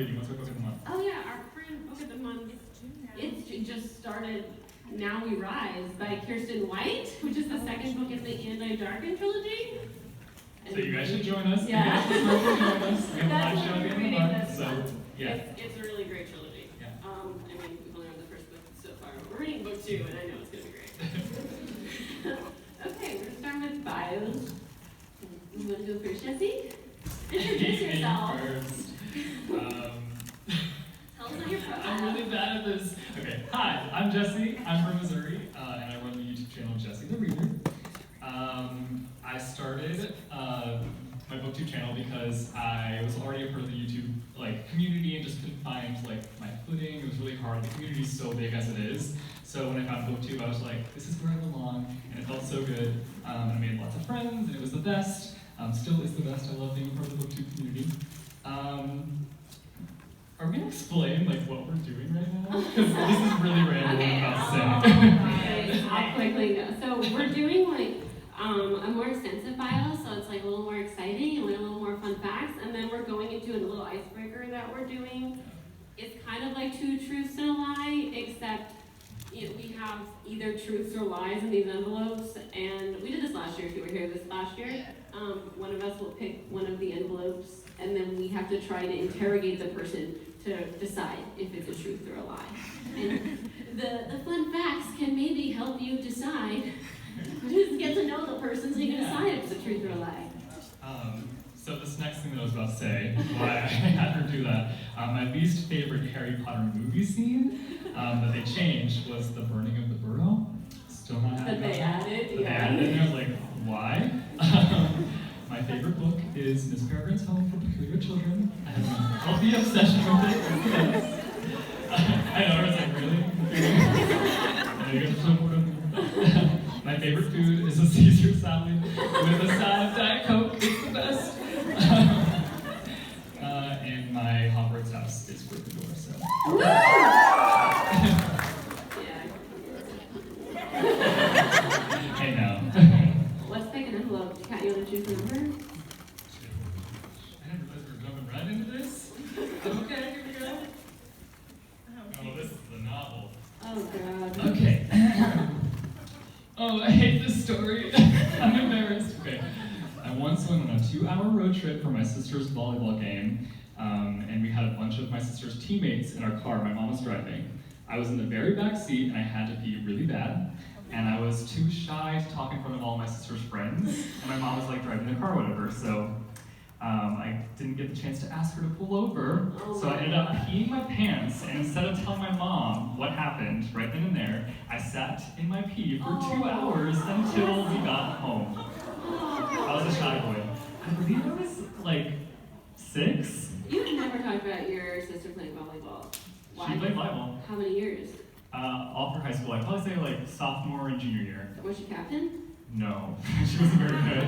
reading? What's our book of the month? Oh yeah, our current book of the month, it's just started, Now We Rise by Kirsten White, which is the second book in the Anti-Darken trilogy. So you guys should join us. Yeah. You guys should join us. We have a live show at the end of the reading month. this So, month. yeah. It's a really great trilogy. Yeah. I mean, we've only read the first book so far. We're reading book 2, and I know it's going to be great. Okay, we're going to start with bios. You want to go first, Jesse? Introduce yourself. First. Tell us on your profile. I'm really bad at this. Okay, hi, I'm Jesse. I'm from Missouri, and I run the YouTube channel Jesse the Reader. I started my BookTube channel because I was already a part of the YouTube community and just couldn't find my footing. It was really hard. The community is so big as it is. So when I found BookTube, I was like, this is where I belong, and it felt so good. And I made lots of friends, and it was the best. Still is the best. I love being a part of the BookTube community. Are we gonna explain what we're doing right now? Because this is really random. Okay, what I'm about to say. I'll quickly go. So we're doing a more extensive bio, so it's a little more exciting and a little more fun facts, and then we're going into a little icebreaker that we're doing. It's kind of like 2 truths and a lie, except we have either truths or lies in these envelopes, and we did this last year if you were here this last year. One of us will pick one of the envelopes, and then we have to try to interrogate the person to decide if it's a truth or a lie. And the fun facts can maybe help you decide. Just get to know the person so you can decide if it's a truth or a lie. So this next thing that I was about to say, why I had her do that, my least favorite Harry Potter movie scene that they changed was the burning of the burrow. Still not happy That they added, They added it, and I was like, why? My favorite book is Miss Peregrine's Home for Peculiar Children. I have a healthy obsession with it. I know, I was like, really? My favorite food is a Caesar salad with a side of Diet Coke. It's the best. And my Hogwarts house is Gryffindor, so. Hey now. Let's pick an envelope. Kat, you want to choose a number? I didn't realize we were jumping right into this. Okay, here we go. Oh, this is the novel. Oh, God. Okay. Oh, I hate this story. I'm embarrassed. Okay. I once went on a 2-hour road trip for my sister's volleyball game, and we had a bunch of my sister's teammates in our car. My mom was driving. I was in the very back seat, and I had to pee really bad, and I was too shy to talk in front of all my sister's friends, and my mom was driving the car or whatever, so I didn't get the chance to ask her to pull over, so I ended up peeing my pants, and instead of telling my mom what happened right then and there, I sat in my pee for 2 hours until we got home. I was a shy boy. I believe I was 6. You never talked about your sister playing volleyball. Why? She played volleyball. How many years? All through high school. I'd probably say sophomore and junior year. Was she captain? No, she wasn't very good.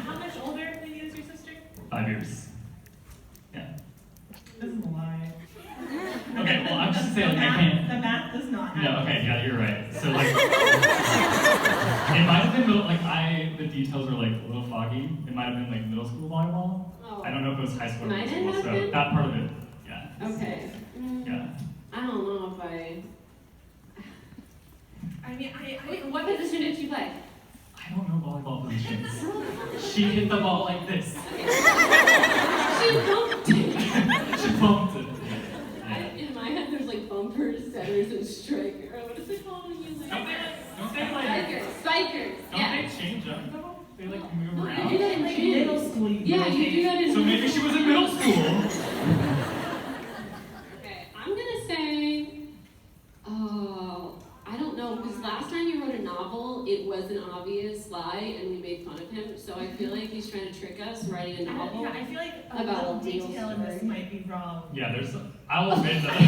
How much older than you is your sister? 5 years. Yeah. This is a lie. Okay, well, I'm just saying, I can't. The math does not No, happen. okay, yeah, you're right. So, it might have been middle, the details are a little foggy. It might have been middle school volleyball. Oh. I don't know if it was high school or Might middle have school, so been? that part of it, yeah. Okay. Yeah. I don't know if Wait, what position did she play? I don't know volleyball positions. She hit the ball like this. She bumped it. She bumped it. In my head, there's bumpers, setters, and striker. What is it called when you Don't they Spikers. Don't Yeah. they change up though? They move You around. do that in gym. Middle school. Yeah, you do that in So maybe she was in middle school. Okay, I'm gonna say, I don't know, because last time you wrote a novel, it was an obvious lie, and we made fun of him, so I feel like he's trying to trick us writing a novel. Yeah, I feel like a About little a real detail in this story. might be wrong. Yeah, I'll admit that.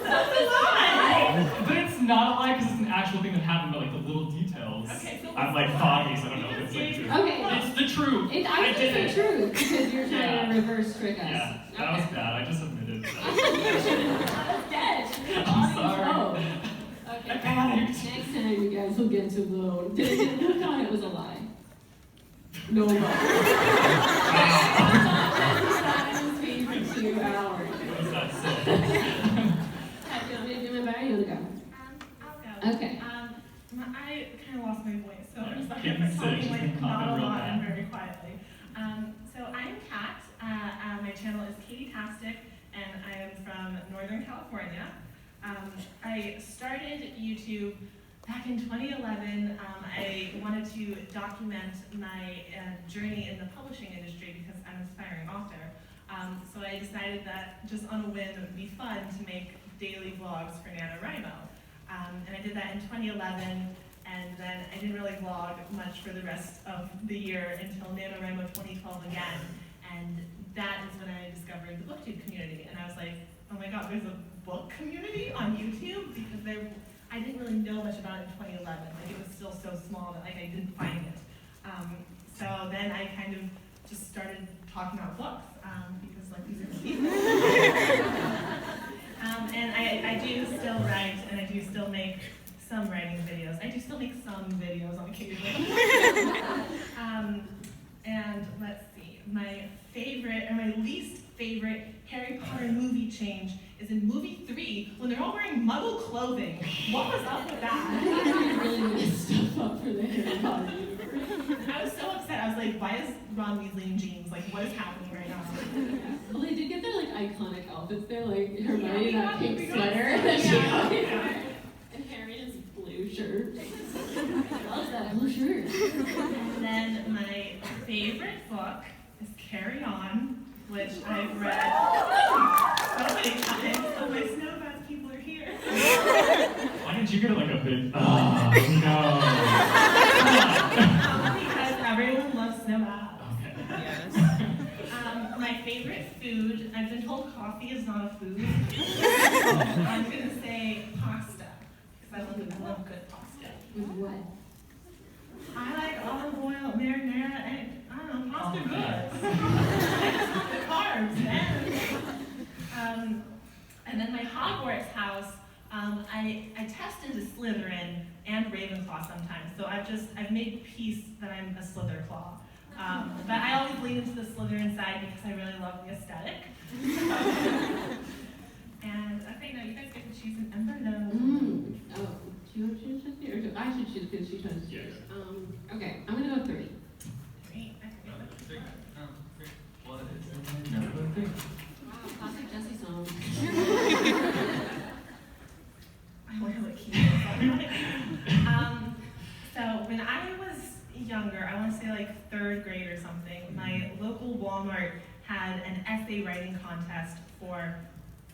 That's a lie! But it's not a lie because it's an actual thing that happened, but the little details. Okay, so I'm foggy, so I don't know if it's true. Okay. It's the truth. I think did it's the truth, because you're trying to reverse trick us. Yeah, that was bad. I just admitted that. That's dead. I'm sorry. Okay. I got it. Next time you guys will get to vote. BookCon, it was a lie. No love. Silence me for 2 hours. What does that say? Do you want me to do my bio? You want to go? I'll go. Okay. I kind of lost my voice, so I'm sorry Keep for it talking sick, like just not a coughing real lot bad. and very quietly. So I'm Kat. My channel is Katie-tastic, and I am from Northern California. I started YouTube back in 2011. I wanted to document my journey in the publishing industry because I'm an aspiring author. So I decided that just on a whim it would be fun to make daily vlogs for NaNoWriMo. And I did that in 2011, and then I didn't really vlog much for the rest of the year until NaNoWriMo 2012 again. And that is when I discovered the BookTube community. And I was like, oh my god, there's a book community on YouTube? Because I didn't really know much about it in 2011. Like, it was still so small that like I didn't find it. So then I kind of just started talking about books, because like these are the people. And I do still write, and I do still make some writing videos. I do still make some videos on occasion. And let's see, my favorite, or my least favorite Harry Potter movie change is in movie 3 when they're all wearing Muggle clothing. What was up with that? They really messed stuff up for the Harry Potter universe. I was so upset. I was like, why is Ron Weasley in jeans? Like, what is happening right now? Well, they did get their like iconic outfits there, like Hermione in that pink we got sweater, some, that she yeah. always wears, and Harry in his blue shirt. I love that blue shirt. And then my favorite book is Carry On, which I've read so many times. Oh, my Snowbats people are here. Why didn't you get like a big, oh no. Because everyone loves Snowbats. Okay. My favorite food, I've been told coffee is not a food. I'm gonna say pasta, because I love good pasta. With what? I like olive oil, marinara, and I don't know, pasta Oh, goods. I just want the carbs, man. And then my Hogwarts house, I test into Slytherin and Ravenclaw sometimes, so I've made peace that I'm a Slytherclaw. But I always lean into the Slytherin side because I really love the aesthetic. And okay, now you guys get to choose an Ember Nose. Oh, do you want to choose 50? Or I should choose because she chose to Yeah, choose. Okay, I'm gonna go 3. Great. Wow, classic Jessie song. I wonder what key it is. So when I was younger, I want to say like 3rd grade or something, my local Walmart had an essay writing contest for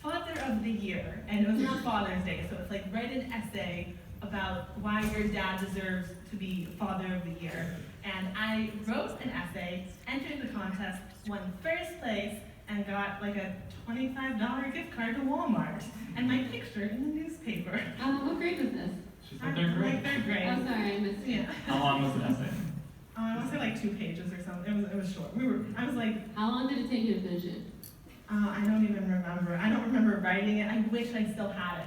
Father of the Year. And it was not Father's Day, so it's like write an essay about why your dad deserves to be Father of the Year. And I wrote an essay, entered the contest, won 1st place, and got like a $25 gift card to Walmart. And my picture in the newspaper. What grade was this? She's like, they're great. Like 3rd grade. Oh, sorry, I missed it. Yeah. How long was the essay? I want to say like 2 pages or something. It was short. I was like, How long did it take you to finish it? I don't even remember. I don't remember writing it. I wish I still had it.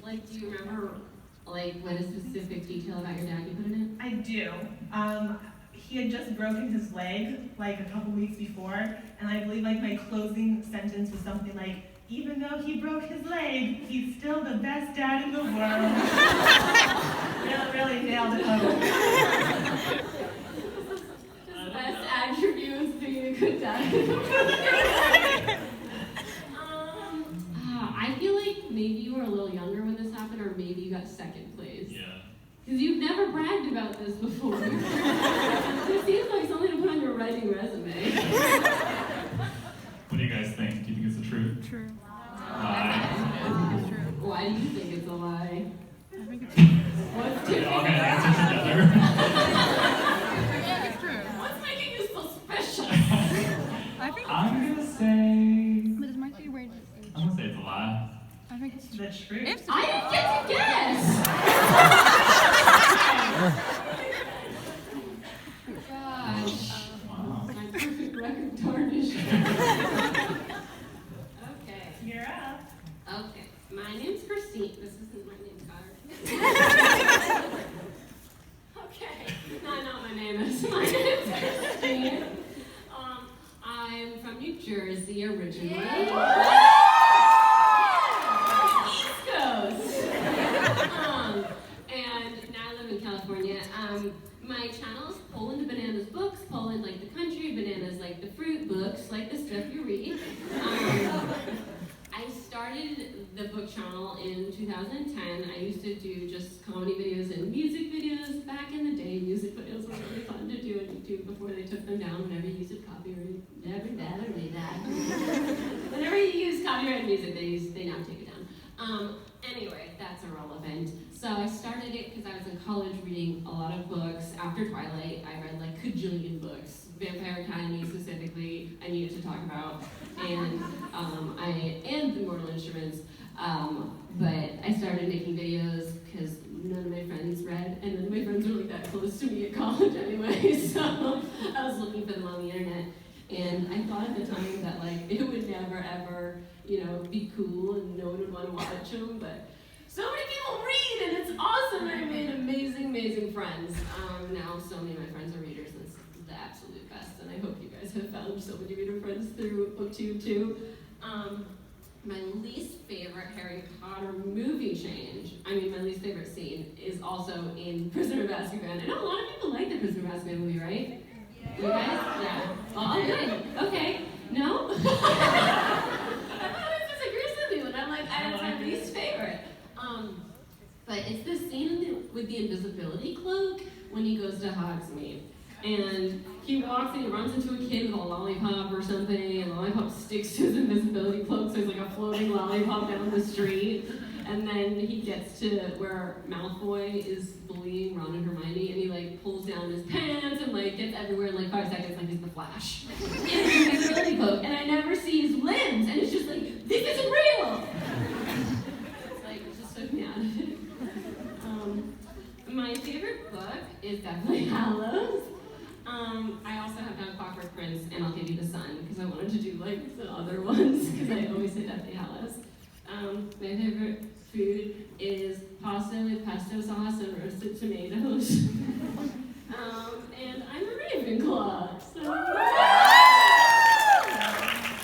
Like, do you remember, like, what a specific detail about your dad you put in it? I do. He had just broken his leg like a couple weeks before, and I believe like my closing sentence was something like, even though he broke his leg, he's still the best dad in the world. Really nailed it home. His best attribute is being a good dad. I feel like maybe you were a little younger when this happened, or maybe you got 2nd place. Yeah. Because you've never bragged about this before. It seems like something to put on your writing resume. What do you guys think? Do you think it's the truth? True. Lie. Why do you think it's a lie? I think it's true. What's We're all gonna answer together. I think it's true. What's making you so special? I think I'm gonna say. but it's my favorite age. I'm gonna say it's a lie. I think it's true. The truth. It's I didn't get to guess! Gosh. Wow. My perfect record tarnished. Okay. You're up. Okay. My name's Christine. This isn't my name card. East Coast. And now I live in California. My channel is Poland Bananas Books. Poland like the country, bananas like the fruit, books like the stuff you read. I started the book channel in 2010. I used to do just comedy videos and music videos. Back in the day, music videos were really fun to do on YouTube before they took them down whenever you used copyright. Whenever you use copyright music, they now take it down. Anyway, that's irrelevant. So I started it because I was in college reading a lot of books. After Twilight, I read like cajillion books. Vampire Academy specifically, I needed to talk about, and the Mortal Instruments. But I started making videos because none of my friends read, and none of my friends were like that close to me at college anyway. So I was looking for them on the internet, and I thought at the time that like it would never ever, be cool, and no one would want to watch them, but. So many people read, and it's awesome. I made amazing friends. Now so many of my friends are readers, and it's the absolute best. And I hope you guys have found so many reader friends through BookTube too. My least favorite Harry Potter movie change, my least favorite scene, is also in Prisoner of Azkaban. I know a lot of people like the Prisoner of Azkaban movie, right? You guys? Yeah. Oh, good. Okay. No? I thought it disagrees with me when I'm like, that's my least favorite. But it's the scene with the invisibility cloak when he goes to Hogsmeade. And he walks and he runs into a kid with a lollipop or something, and the lollipop sticks to his invisibility cloak, so he's like a floating lollipop down the street. And then he gets to where Malfoy is bullying Ron and Hermione, and he like pulls down his pants and like gets everywhere in like 5 seconds, like he's the Flash. In his invisibility cloak, and I never see his limbs, and it's just like, this isn't real! Took me out of it. My favorite book is definitely Hallows. I also have done Clockwork Prince and I'll Give You the Sun because I wanted to do like the other ones because I always say Deathly Hallows. My favorite food is pasta with pesto sauce and roasted tomatoes. And I'm a Ravenclaw, so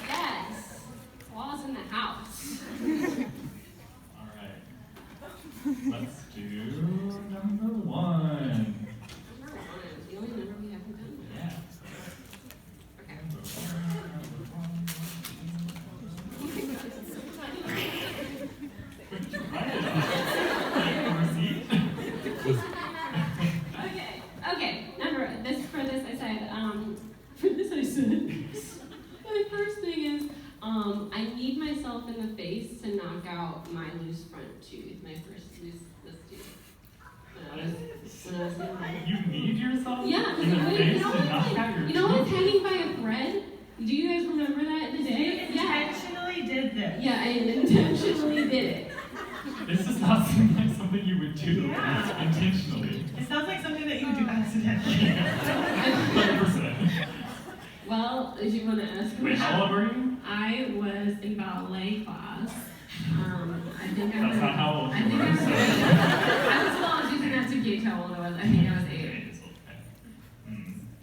yes, claws in the house. Let's do number 1. Number 1, the only number we haven't done yet. Yeah. Okay. Okay. For this I said. My first thing is, I need myself in the face to knock out my loose front tooth, my first loose tooth. When I was in You need yourself yeah, in the face to knock out your you know what's hanging by a thread? Do you guys remember that in the day? You intentionally did this. Yeah, I intentionally did it. This does not seem like something you would do Yeah. intentionally. It sounds like something that you would do accidentally. 100%. Well, if you want to ask me, Wait, how old were you? I was in ballet class. I think I That's was. not how old I you think were. I was. I was using that to gauge how old I was. I think I was 8.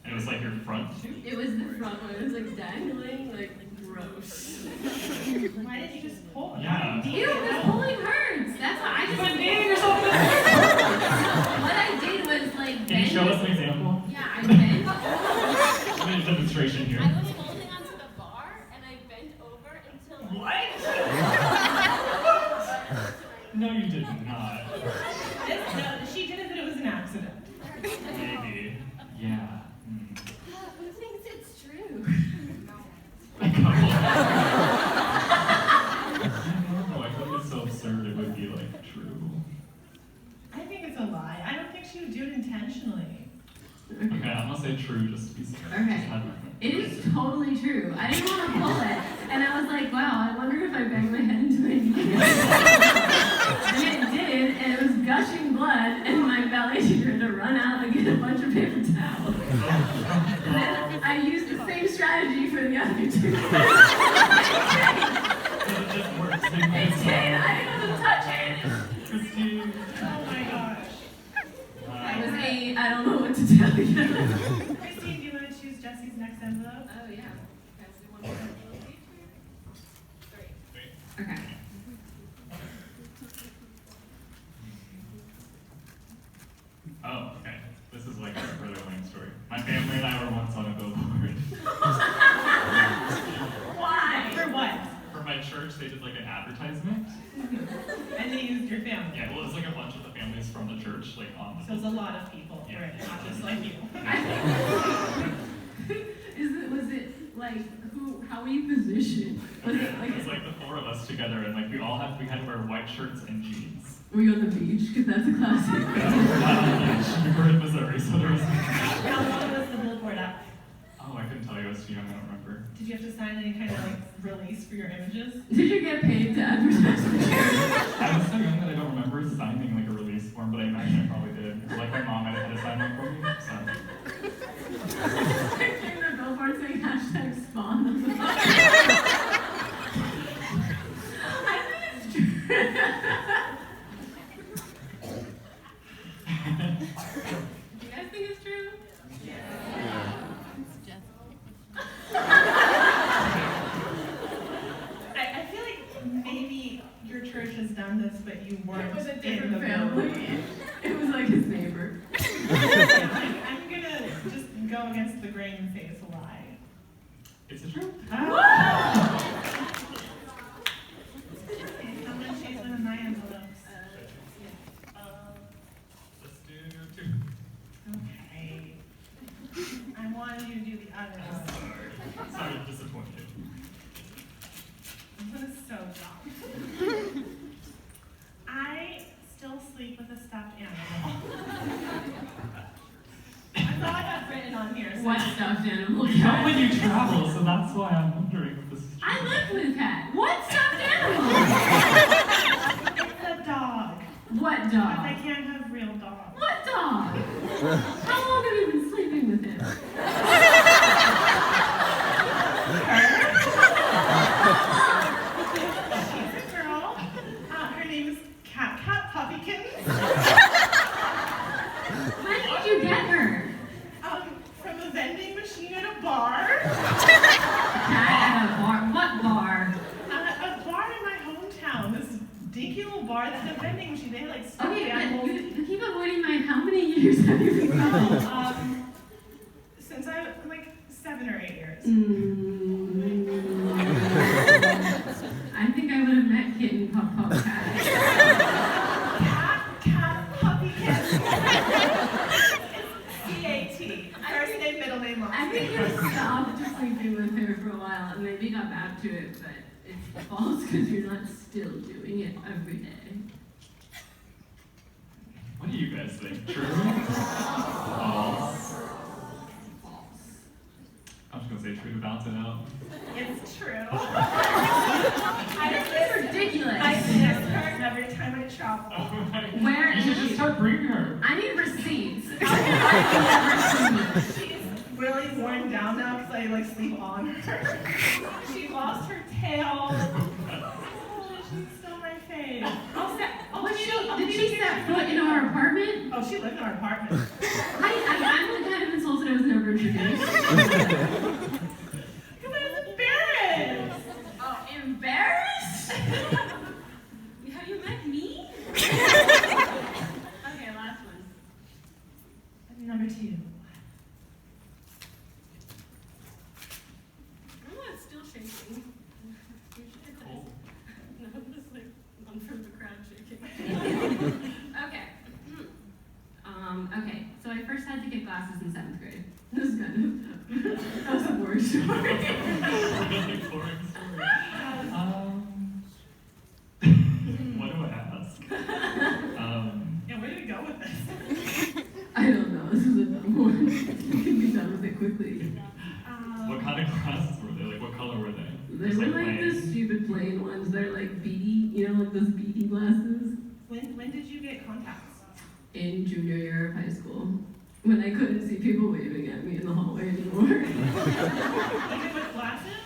And it was like your front tooth? It was the front one. It was like dangling, like gross. Why didn't you just pull it? Yeah. Ew, this pulling hurts. That's why I just. But beating yourself in What I did was like. Can you show us an example? Yeah, I bent. I need a demonstration here. I was holding onto the bar and I bent over until. What? No, you did not. No, she did it, but it was an accident. Maybe. Yeah. Who thinks it's true? I don't know. I feel like it's so absurd it would be like true. I think it's a lie. I don't think she would do it intentionally. Okay, I'm gonna say true just to be safe. Okay. It is totally true. I didn't want to pull it. And I was like, wow, I wonder if I banged my head into my knee. And it did, and it was gushing blood, and my ballet teacher had to run out and get a bunch of paper towels. And then I used the same strategy for the other two. It just works. It did. I didn't even touch it. Christine. Oh my gosh. I was 8. I don't know what to tell you. Christine, do you want to choose Jesse's next envelope? Oh, yeah. my church, they did like an advertisement. And they used your family. Yeah, well, it was like a bunch of the families from the church, like on the. So it's a lot of people, Yeah. right? Not just like you. Was it like how were you positioned? Was it It was like the four of us together, and like we had to wear white shirts and jeans. were you on the beach? Because that's a classic. We were in Missouri, so there was. How long was the billboard up? Oh, I couldn't tell you. I was too young. I don't remember. Did you have to sign any kind of like release for your images? Did you get paid to advertise for charity? I was so young that I don't remember signing like a release form, but I imagine I probably did. Like my mom had to sign one for me. So. Picturing the billboard saying hashtag spawn. I think it's true. Do you guys think it's true? I feel like maybe your church has done this, but you weren't. It was a in different the family. building. It was like his neighbor. I'm gonna just go against the grain and say it's a lie. Is it true? Okay, I'm gonna change one of my envelopes. Let's do two. Okay. I wanted you to do the other one. Sorry, I'm disappointed. This is so dumb. I still sleep with a stuffed animal. That's all I have written on here. So What stuffed animal? You know when you travel, so that's why I'm wondering if this is true. I lived with a cat. What stuffed animal? It's a dog. What Because dog? I can't have real dogs. What dog? How long have you been sleeping with him? She's a girl. Her name is Cat Puppy Kittens. When did you get her? From a vending machine at a bar. Cat at a bar. What bar? A bar in my hometown. This dinky little bar that had a vending machine. They had like stuffed Okay, animals. but you keep avoiding mine. How many years have you been gone? Since I'm like 7 or 8 years. I think I would have met Kitten Pup Pup Cat. Cat Puppy Kittens. C-A-T. First name, middle name, last I name. think you stopped sleeping with her for a while and maybe got back to it, but it's false because you're not still doing it every day. What do you guys think? True? False? False. I'm just gonna say true to bounce it out. It's true. I think it's ridiculous. I miss her every time I travel. Oh my. Where You should is just she? start bringing her. I need receipts. How can I get receipts? She's really worn down now because I like sleep on her. She lost her tail. Oh, she's still my fave. Did she set foot in our apartment? Oh, she lived in our apartment. I'm kind of insulted I was never introduced. Because I was embarrassed. Oh, embarrassed? Have you met me? Okay, last one. Number 2. Oh, it's still shaking. You should have Cool. No, it's like one from the crowd shaking. Okay. Okay, so I first had to get glasses in 7th grade. This is kind of, that was a boring story. Really boring story. What do I ask? Yeah, where did we go with this? I don't know, this is a dumb one. You can be done with it quickly. What kind of glasses were they? Like, what color were they? They Just were like plain? the stupid plain ones. They're like beady, you know, like those beady glasses. When did you get contacts? In junior year of high school, when I couldn't see people waving at me in the hallway anymore. Even with glasses?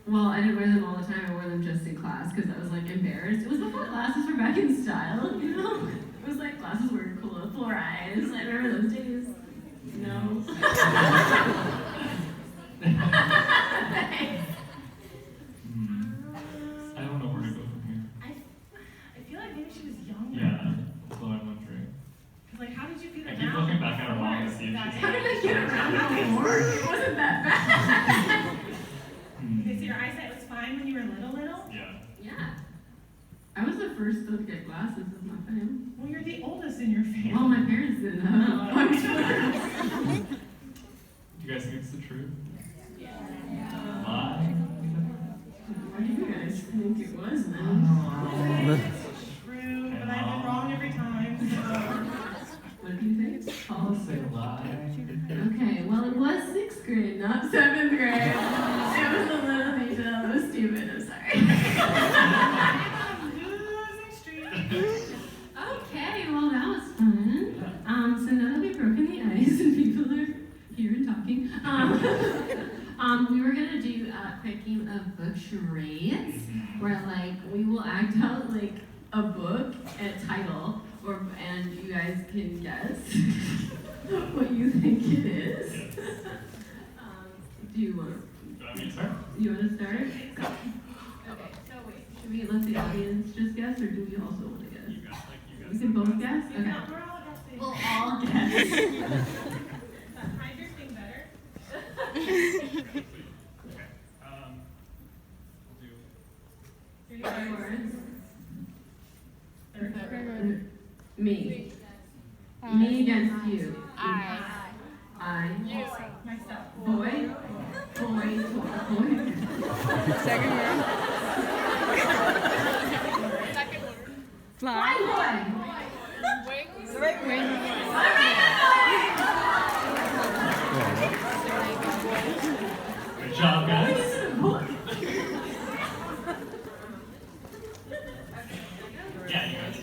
Well, I didn't wear them all the time. I wore them just in class because I was like embarrassed. It was before glasses were back in style, you know? It was like glasses were cool with 4 eyes. I remember those days. No. I don't know where to go from here. I feel like maybe she was younger. Yeah, that's what I'm wondering. Because like, how did you feel I it keep now? looking back at her mom to see if That she's How age? did I get around no more? It wasn't that bad. Okay, so your eyesight was fine when you were little? Yeah. was the first to get glasses with my family. Well, you're the oldest in your family. Well, my parents didn't have. Oh. Do you guys think it's the truth? Lie? What do you guys think it was then? True, but I've been wrong every time. So. What do you think? I'll say lie. Okay, well, it was 6th grade, not 7th grade. It was a little detail. That was stupid. I'm sorry. Losing streak. Okay, well, that was fun. So now that we've broken the ice and people are here and talking, we were gonna do a quick game of book charades, where like we will act out like a book and title, and you guys can guess what you think it is. Do you want to? Start? You want to start? Okay. So wait, should we let the audience just guess, or do we also want to guess? You guys, We can both guess. Okay. Yeah, we're all guessing. We'll all guess. Hide your thing better. Okay. We'll do. 5 words. Third Very word. good. Me. Me against you. I. You. Myself. Boy. Boy. Boy. Second word. Fly. Boy. Wing. Good job, guys. Yeah, you guys.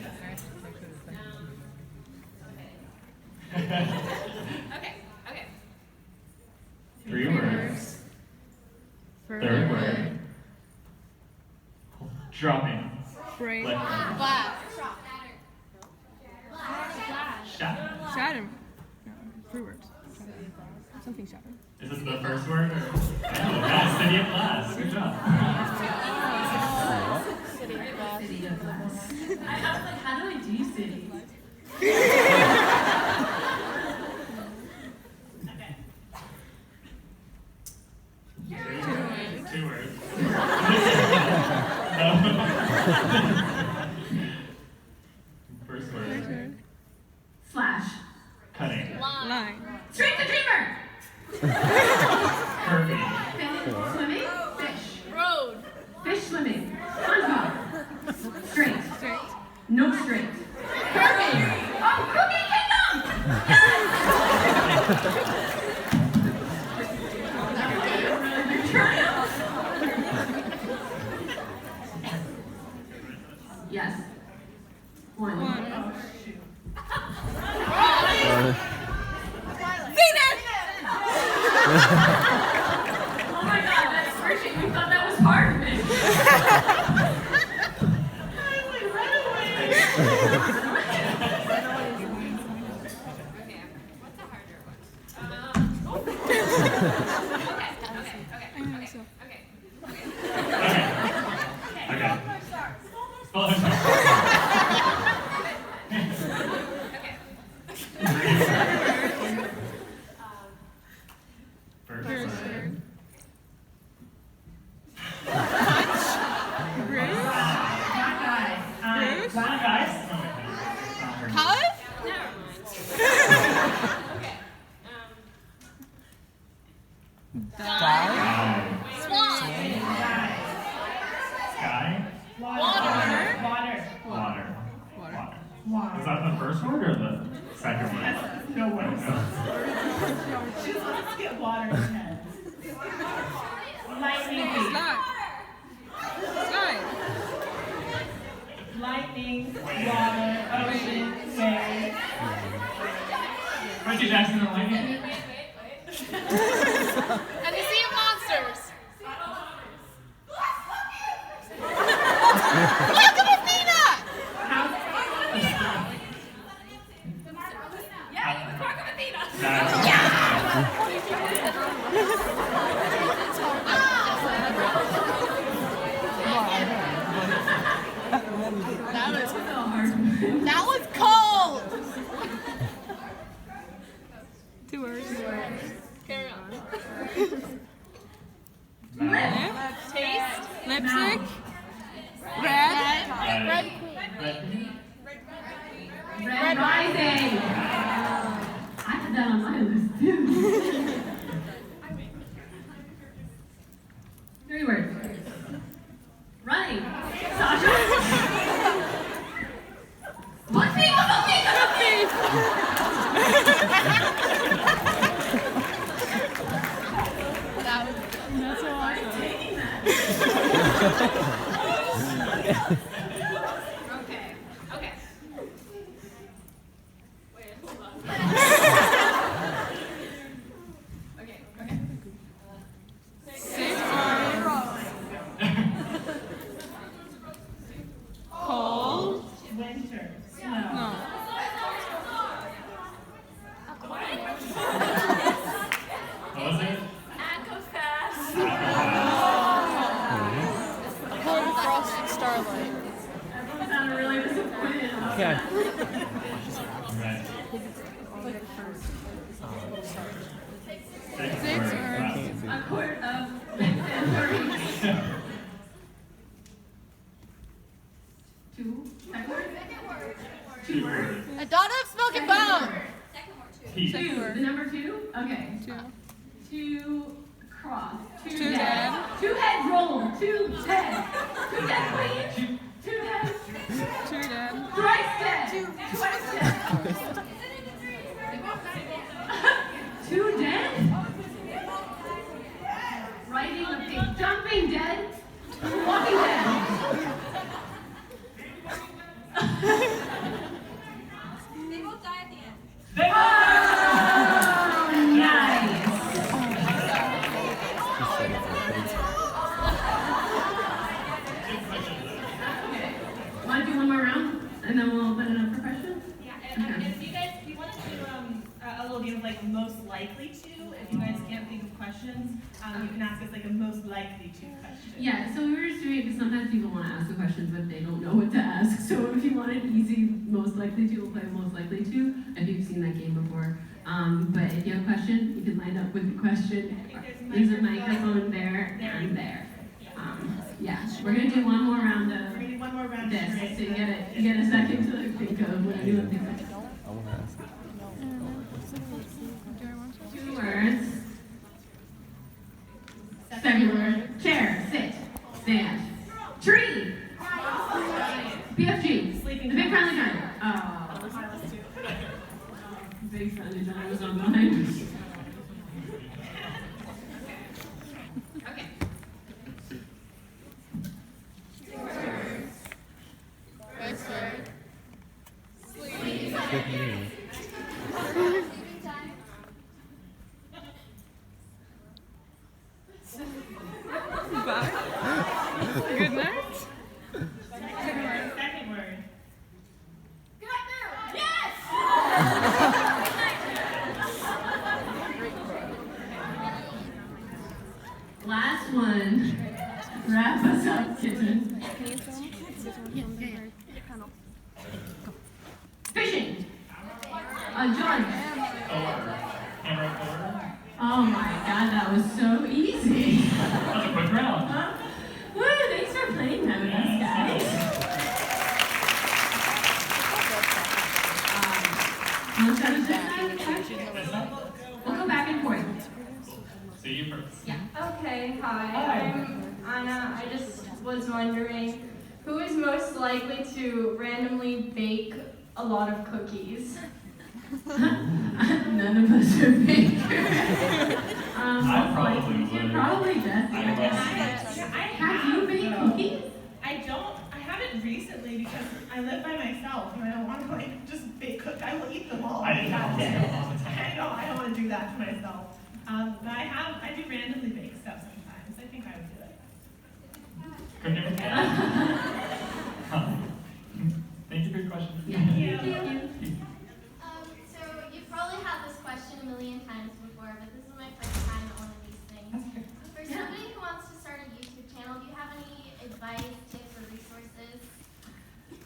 Okay. 3 words. Third word. Dropping. Break. Let- Flash. Shatter. Shatter. No, 3 words. Something shatter. Is this the first word? Or? Oh, yeah, City of Glass. Good job. City of Glass. I was like, how do I do city? Two words. First word. Slash. Cutting. Line. Straight to dreamer. Curvy. Swimming. Fish. Road. Fish swimming. SpongeBob. Straight. Straight. No straight. Curvy. Oh, Cookie Kingdom. Yes. One. Oh, shoot. Oh my god, that's searching. We thought that was part of it. What's a harder one? I know myself. Okay. First First word. word. Bruce. Not guys. Bruce. Not guys. Color? Never mind. Okay. Guy. Swan. Sky. Water. Water. Water. Is that the first word or the second word? No worries. No. Let's get water instead. Lightning. Slide. Slide. Lightning. Water. Ocean. Wave. Reggie Jackson and Lightning. Wait. And the Sea of Monsters. Look at Athena! Yeah, it was Mark of Athena. That was cold! 2 words. Carry on. Lip. Taste. Lipstick. Red. Red Queen. Red Rising. I had that on my list too. 3 words. Running. Sasha. One thing. That's so awesome. Taking that. Okay. Wait, hold on. Okay. Cold. Winter. Snow. No. What was it? Cold frosted starlight. Everyone sounded really disappointed about Okay. Right. Six words. words. Wow. a quart of Victory. 2 second word? 2 words? A dot of smoking bone. T. 2. The number 2? Okay. 2 cross. 2 Two dead. dead. 2 heads roll. 2 dead. 2 dead, please. 2 dead. 2 dead. Thrice dead. Twice dead. 2 dead. Riding a pig. Jumping dead. Walking dead. They both die at the end. Oh, nice. Want to do one more round, and then we'll open it up for questions? Yeah, and if you want to do a little game of like most likely to, if you guys can't think of questions, you can ask us like a most likely to question. Yeah, so we were just doing it because sometimes people want to ask the questions, but they don't know what to ask. So if you want an easy most likely to, we'll play most likely to, if you've seen that game before. But if you have a question, you can line up with the question. There's a microphone there and there. Yeah, we're going to do one more round We're gonna do one more round of this, charades. so you get a second to think of what you want to think of. I want to ask it. 2 words. Second word. Chair, sit, stand. Tree. BFG. Sleeping The Big Friendly Giant. Pilots too. Big Friendly Giant was on behind. Okay. First word. Good news. Bye. Good night. Second word. Last one. Wrap us up, kitten. Fishing. A judge. Thor. Hammer Thor. Oh my god, that was so easy. That's a quick round. Huh? Woo, thanks for playing that with us, guys. Want to start with this time? We'll go back and forth. So you first. Yeah. Okay, hi, I'm Anna. I just was wondering, who is most likely to randomly bake a lot of cookies? None of us are bakers. I probably would. Probably Jesse. I love Have you baked cookies? I haven't recently because I live by myself and I don't want to like just bake cook. I will eat them all. I didn't have to all the time. I don't want to do that to myself. But I do randomly bake stuff sometimes. I think I would do it. Couldn't even Thank you for your question. Yeah. So you've probably had this question a million times before, but this is my first time at one of these things. For somebody who wants to start a YouTube channel, do you have any advice, tips, or resources?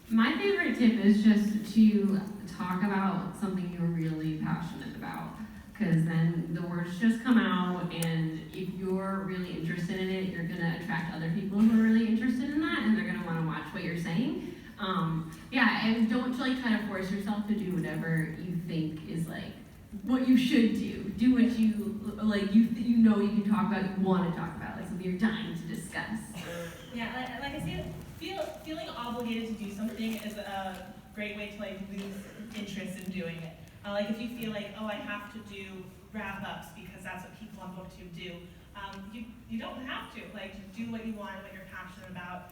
My favorite tip is just to talk about something you're really passionate about. Because then the words just come out, and if you're really interested in it, you're going to attract other people who are really interested in that, and they're going to want to watch what you're saying. like try to force yourself to do whatever you think is like what you should do. Do what you like. You know you can talk about. You want to talk about, like something you're dying to discuss. Yeah, like I said, feeling obligated to do something is a great way to like lose interest in doing it. Like if you feel like, oh, I have to do wrap-ups because that's what people on BookTube do. You don't have to. Like, do what you want, what you're passionate about.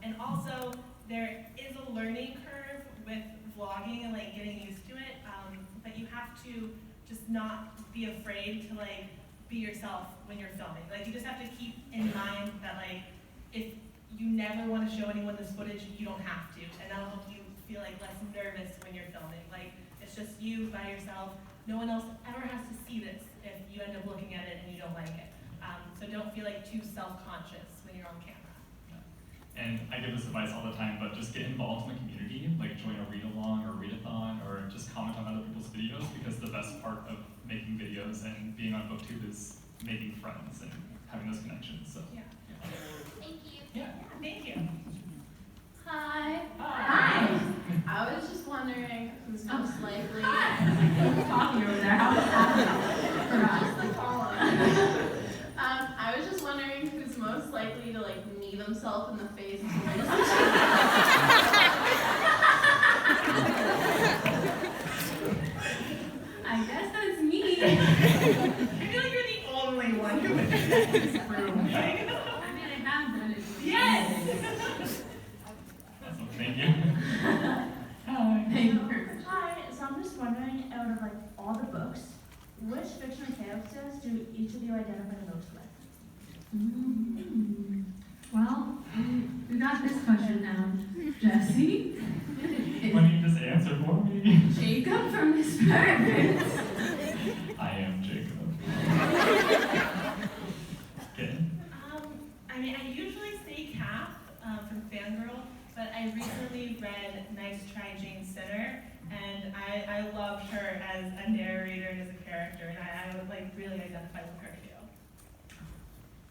And also, there is a learning curve with vlogging and like getting used to it. But you have to just not be afraid to like be yourself when you're filming. Like you just have to keep in mind that like if you never want to show anyone this footage, you don't have to, and that'll help you feel like less nervous when you're filming. Like it's just you by yourself. No one else ever has to see this if you end up looking at it and you don't like it. So don't feel like too self-conscious when you're on camera. And I give this advice all the time, but just get involved in the community, like join a read-along or a readathon, or just comment on other people's videos, because the best part of making videos and being on BookTube is making friends and having those connections. So Yeah. Thank you. Yeah. Thank you. Hi. Hi. I was just wondering who's most likely. Talking over there. How was that for us? Just the following. I was just wondering who's most likely to like knee themselves in the face. I guess that's me. I feel like you're the only one who would do this room. I mean, I have done it. Yes. awesome. Thank you. Hi. Thank you very much. Hi, so I'm just wondering, out of like all the books, which fictional characters do each of you identify the most with? Well, we got this question down. Jesse? Why don't you just answer for me? Jacob from Miss Perfect. I am Jacob. Okay. I mean, I usually say Kath from Fangirl, but I recently read Nice Try Jane Sinner, and I loved her as a narrator and as a character, and I would like really identify with her too.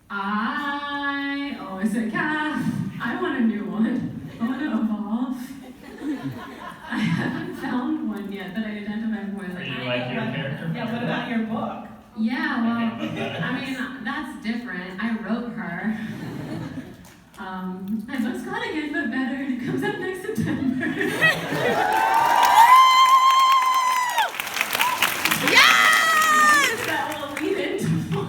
I always say Kath. I want a new one. I want to evolve. I haven't found one yet that I identify more with. Are you like your character? Yeah, what about your book? Yeah, well, I mean, that's different. I wrote her. My book's called Again But Better, and it comes out next September. Yes! That will lead into one.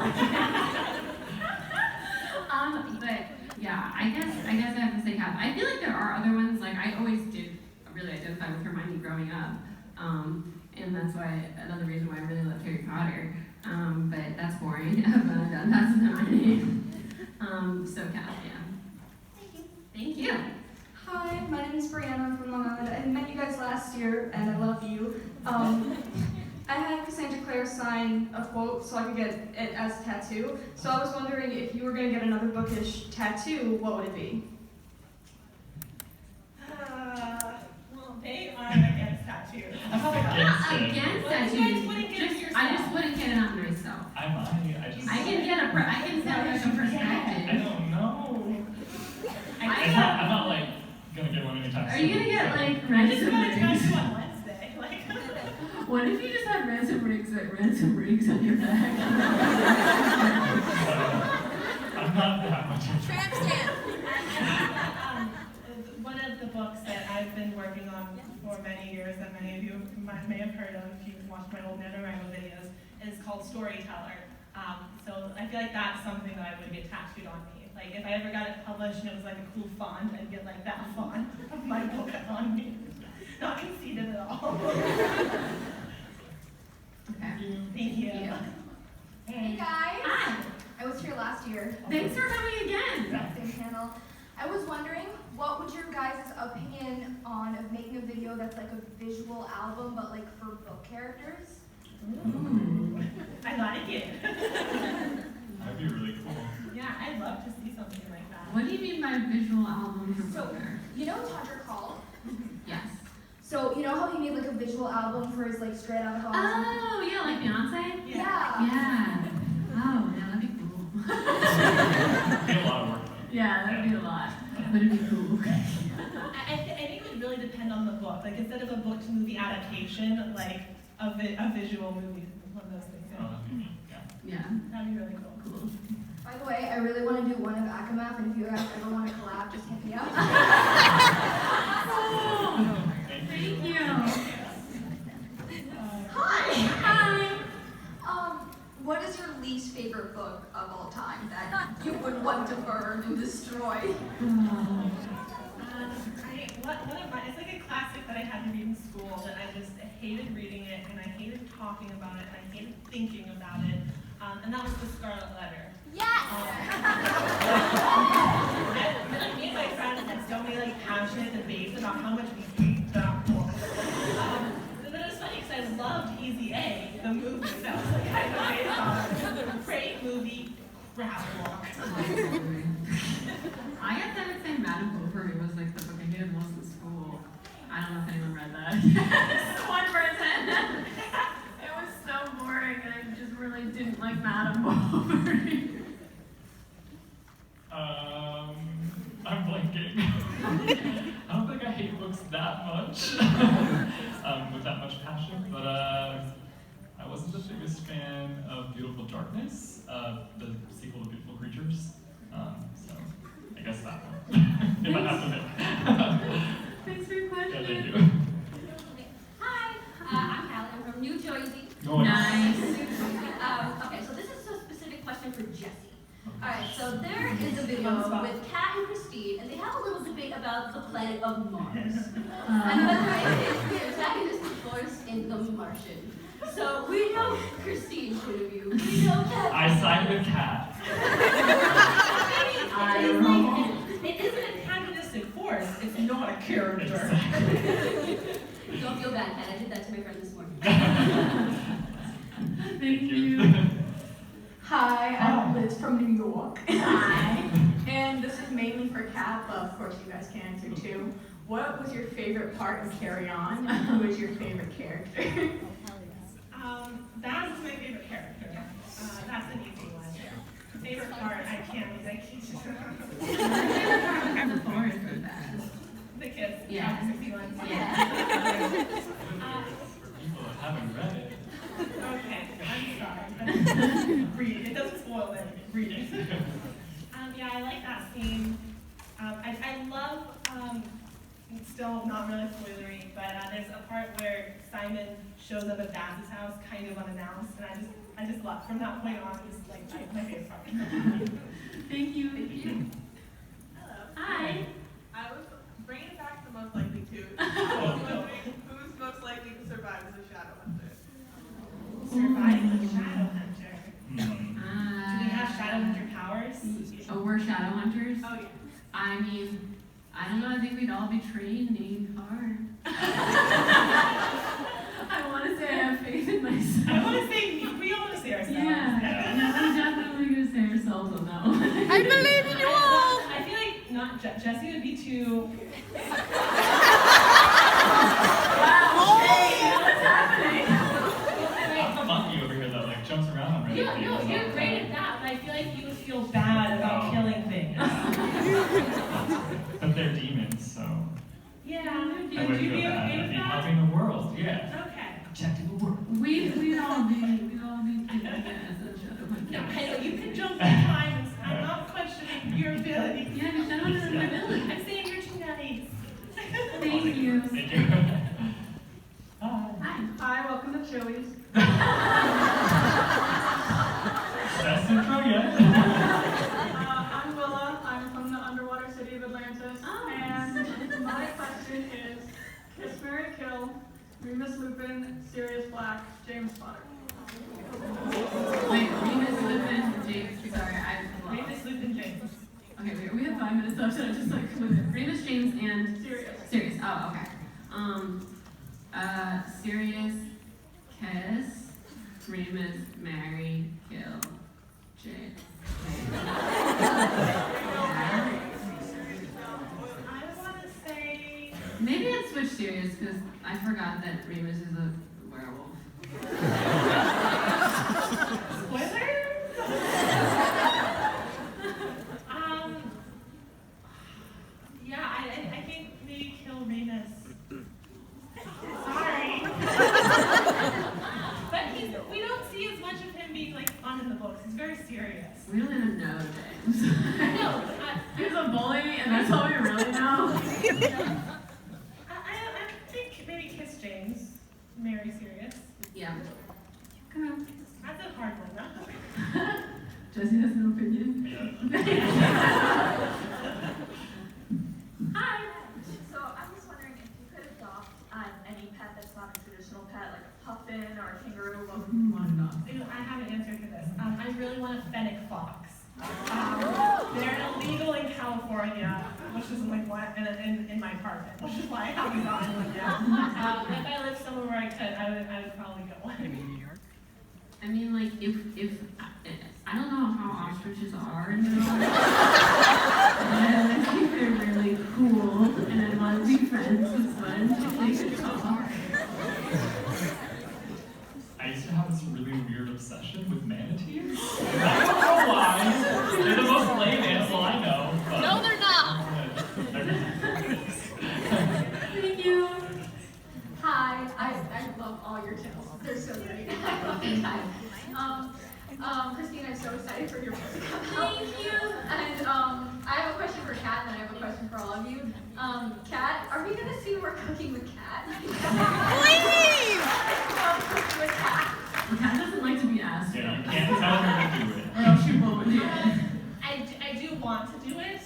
But yeah, I guess I have to say Kath. I feel like there are other ones. Like I always did really identify with Hermione growing up, and that's why another reason why I really love Harry Potter. But that's boring. That's not my name. So Kath, yeah. Thank you. Thank you. Hi, my name is Brianna from Long Island. I met you guys last year, and I love you. I had Cassandra Clare sign a quote so I could get it as a tattoo. So I was wondering if you were going to get another bookish tattoo, what would it be? Well, they are against tattoos. I'm not against it. Against Well, that, you guys wouldn't get it yourself. I just wouldn't get it on myself. I might. I can get I can set like a I perspective. don't know. I I'm not like gonna get one anytime Are soon. you gonna get like I just got a ransom tattoo rings? on Wednesday. Like, What if you just had ransom rings on your back? I'm not that much of a Tramp stamp. one of the books that I've been working on for many years that many of you may have heard of if you've watched my old NaNoWriMo videos is called Storyteller. So I feel like that's something that I would get tattooed on me. Like if I ever got it published and it was like a cool font, I'd get like that font of my book on me. Not conceited at all. Okay. Thank you. Hey guys. Hi. I was here last year. Thanks for coming again. Same panel. I was wondering, what would your guys' opinion on of making a video that's like a visual album, but like for book characters? Ooh. I like it. That'd be really cool. Yeah, I'd love to see something like that. What do you mean by visual album for So, Booker? you know Todrick Hall? Yes. So, you know how he made like a visual album for his like Straight Outta Hollywood? Oh, yeah, like Beyonce? Yeah. Yeah. Oh, yeah, that'd be cool. It'd be a lot of work though. Yeah, that'd be a lot. But it'd be cool. I think it would really depend on on the book. Like instead of a book to movie adaptation, like a visual movie. One of those things. Oh, that'd be neat. Yeah. Yeah. That'd be really cool. Cool. By the way, I really want to do one of Akamap, and if you guys ever want to collab, just hit me up. Thank you. Hi. What is your least favorite book of all time that you would want to burn and destroy? It's like a classic that I had to read in school that I just hated reading it and I hated talking about it and I hated thinking about it. And that was The Scarlet Letter. Yes! Me and my friends had so many like passionate debates about how much we hate that book. And then it was funny because I loved Easy A, the movie that was like kind of based on it. Great movie, crap book. I guess I would say Madame Bovary was like the book I hated most in school. I don't know if anyone read that. One person. It was so boring and I just really didn't like Madame Bovary. I'm blanking. I don't think I hate books that much, with that much passion, but I wasn't the biggest fan of Beautiful Darkness, the sequel to Beautiful Creatures, so I guess that one, if I have to pick. Thanks for your question. Yeah, thank you. Hi, I'm Callie. I'm from New Jersey. Nice. Okay, so this is a specific question for Jessie. Alright, so there is a video with Kat and Christine, and they have a little debate about the planet of Mars. And whether it is the antagonistic force in The Martian. So we know Christine's point of view. We know Kat. I side with Kat. It is an antagonistic force. It's not a character. Don't feel bad, Kat. I did that to my friend this morning. Thank you. Hi, I'm Liz from New York. Hi. And this is mainly for Kat, but of course you guys can answer too. What was your favorite part in Carry On? And who was your favorite character? That is my favorite character. That's an easy one. Favorite part, I can't use. The kids. Yeah. The 61. Yeah. People that haven't read it. Okay, I'm sorry. Read. It doesn't spoil anything. Read it. Yeah, I like that scene. I love, it's still not really spoilery, but there's a part where Simon shows up at Baz's house kind of unannounced, and I just love, from that point on, it's like my favorite part. Thank you. Hello. Hi. I was bringing it back to most likely to. Who's most likely to survive as a shadow hunter? Surviving the Shadow Hunter. Mm. Do we have Shadow Hunter powers? Oh, we're shadow hunters? Oh yeah. I mean, I don't know, I think we'd all be training hard. I want to say I have faith in myself. I want to say, we all want to say ourselves. Yeah, no, we're definitely going to say ourselves on that one. I believe in you all! I feel like not Jessie would be too. Wow, hey, what's happening? I'm the monkey over here that like jumps around on Reddit. No, you're great at that, but I feel like you would feel bad about killing things. But they're demons, so Yeah. I Would wouldn't you feel be bad. okay I'd with be that? helping the world, yeah. Okay. Protecting the world. We'd all be together as a shadow No, hunter. I know you can jump in time. I'm not questioning your ability. Yeah, the shadow hunter is my ability. I'm saying you're too nice. Thank you. Thank you. Hi. Hi. Hi, welcome to Chili's. Best intro yet. I'm Willa. I'm from the underwater city of Atlantis. Oh. And my question is, Kiss, Marry, Kill, Remus Lupin, Sirius Black, James Potter. Wait, Remus Lupin, James, sorry, I lost. Remus Lupin James. Okay, wait, we have 5 minutes left, so I just like with it. Remus, James, and Sirius. Oh, okay. Sirius, Kiss, Remus, Marry, Kill, James. I want to say. Maybe I'd switch Sirius because I forgot that Remus is a werewolf. Spoiler? Yeah, I think maybe kill Remus. now, you know? I think maybe Kiss James, Mary Serious. Yeah. Come on. That's a hard one, though. Jesse has no opinion. Hi. So I was wondering if you could adopt any pet that's not a traditional pet, like a puffin or a kangaroo, what would you want to adopt? I have an answer for this. I really want a fennec fox. They're illegal in California, which is like why, and in my apartment, which is why I haven't gotten one yet. If I lived somewhere where I could, I would probably go one. New York? I mean, like, if I don't know how ostriches are in real life, but I think they're really cool, and I want to be friends with one if they could talk. I used to have this really weird obsession with manatees. I don't know why. They're the most lame animal I know. But No, they're not. Thank you. Hi, I love all your channels. They're so great. I love you guys. Christine, I'm so excited for your book. Thank you. And I have a question for Kat, and then I have a question for all of you. Kat, are we gonna see more cooking with Kat? Please! Cooking with Kat. Kat doesn't like to be asked. Yeah, you can't tell her to do it. Or else she won't do it. I do want to do it.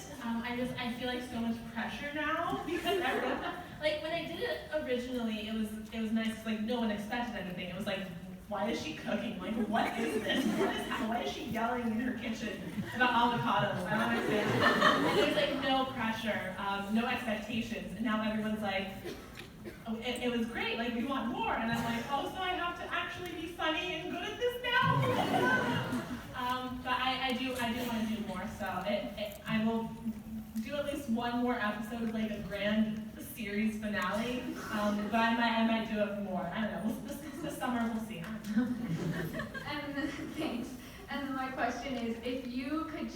I feel like so much pressure now because everyone, like when I did it originally, it was nice 'cause like no one expected anything. It was like, why is she cooking? Like what is this? Why is she yelling in her kitchen about avocados? I don't understand. And there's like no pressure, no expectations, and now everyone's like, oh, it was great. Like we want more, and I'm like, oh, so I have to actually be funny and good at this now. But I do want to do more, so I will do at least one more episode of like a grand series finale. But I might do it more. I don't know. This summer we'll see. And thanks. And then my question is, if you could,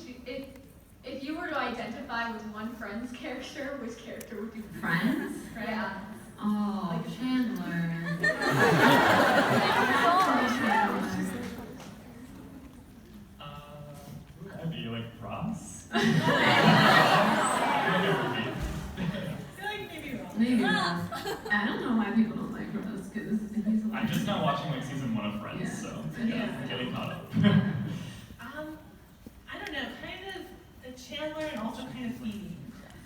if you were to identify with one Friends character, which character would you? Friends? Yeah. Oh, Chandler. Who would that be? Like Ross? I feel like maybe wrong. Maybe Ross. I don't know why people don't like Ross, because he's I'm just not watching like season 1 of Friends, Yeah. so Yeah. I'm getting caught up. I don't know, kind of Chandler and also kind of Phoebe.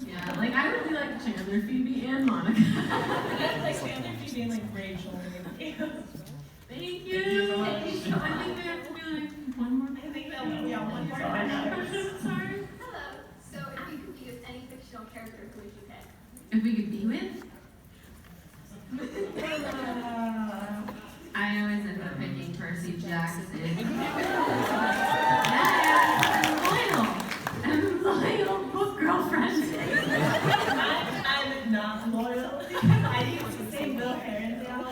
Yeah, like I really like Chandler, Phoebe, and Monica. I like Chandler, Phoebe, and like Rachel. Maybe. Thank you. so much. I think we have to do like one more. I think that'll be one more Sorry. question. Sorry. Hello. So if you could be with any fictional character, who would you pick? If we could be with, I always end up picking Percy Jackson. I'm loyal book girlfriend. I'm not loyal because I used to say Will Herondale.